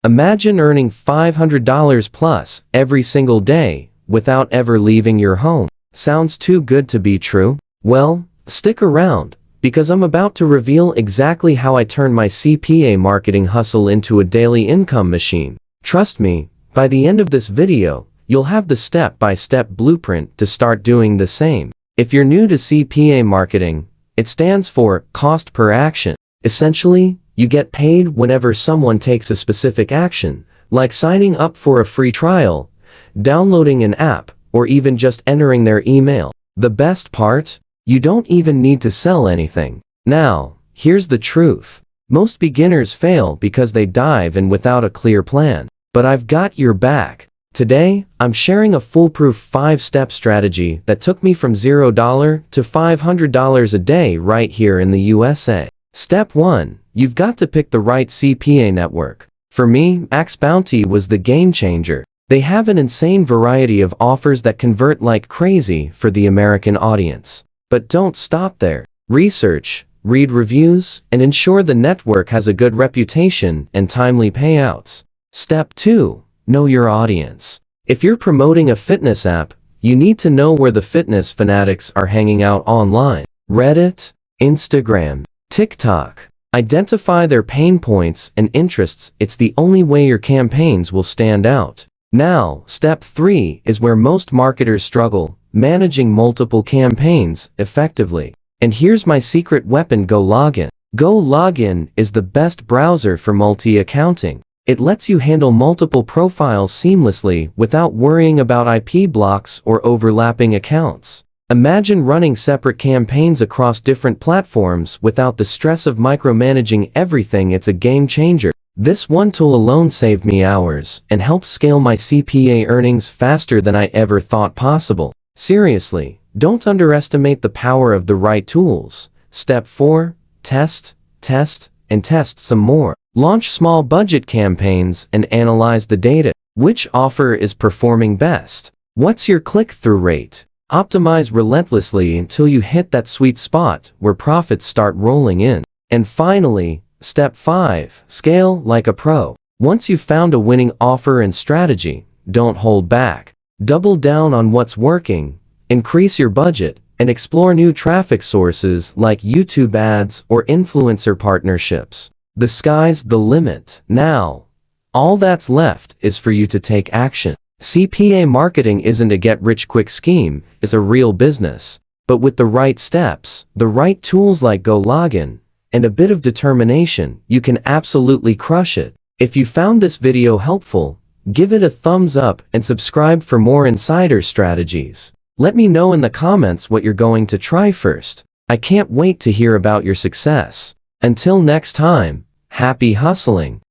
Imagine earning $500 plus every single day without ever leaving your home. Sounds too good to be true? Well, stick around, because I'm about to reveal exactly how I turn my CPA marketing hustle into a daily income machine. Trust me, by the end of this video, you'll have the step-by-step blueprint to start doing the same. If you're new to CPA marketing, it stands for cost per action. Essentially, you get paid whenever someone takes a specific action, like signing up for a free trial, downloading an app, or even just entering their email. The best part? You don't even need to sell anything. Now, here's the truth. Most beginners fail because they dive in without a clear plan. But I've got your back. Today, I'm sharing a foolproof 5-step strategy that took me from $0 to $500 a day right here in the USA. Step 1. You've got to pick the right CPA network. For me, MaxBounty was the game changer. They have an insane variety of offers that convert like crazy for the American audience. But don't stop there. Research, read reviews, and ensure the network has a good reputation and timely payouts. Step 2. Know your audience. If you're promoting a fitness app, you need to know where the fitness fanatics are hanging out online. Reddit, Instagram, TikTok. Identify their pain points and interests. It's the only way your campaigns will stand out. Now, step 3 is where most marketers struggle, managing multiple campaigns effectively. And here's my secret weapon: GoLogin. GoLogin is the best browser for multi-accounting. It lets you handle multiple profiles seamlessly without worrying about IP blocks or overlapping accounts. Imagine running separate campaigns across different platforms without the stress of micromanaging everything. It's a game changer. This one tool alone saved me hours and helped scale my CPA earnings faster than I ever thought possible. Seriously, don't underestimate the power of the right tools. Step 4. Test, and test some more. Launch small budget campaigns and analyze the data. Which offer is performing best? What's your click-through rate? Optimize relentlessly until you hit that sweet spot where profits start rolling in. And finally, step 5. Scale like a pro. Once you've found a winning offer and strategy, don't hold back. Double down on what's working, increase your budget, and explore new traffic sources like YouTube ads or influencer partnerships. The sky's the limit. Now, all that's left is for you to take action. CPA marketing isn't a get-rich-quick scheme, it's a real business. But with the right steps, the right tools like GoLogin, and a bit of determination, you can absolutely crush it. If you found this video helpful, give it a thumbs up and subscribe for more insider strategies. Let me know in the comments what you're going to try first. I can't wait to hear about your success. Until next time, happy hustling!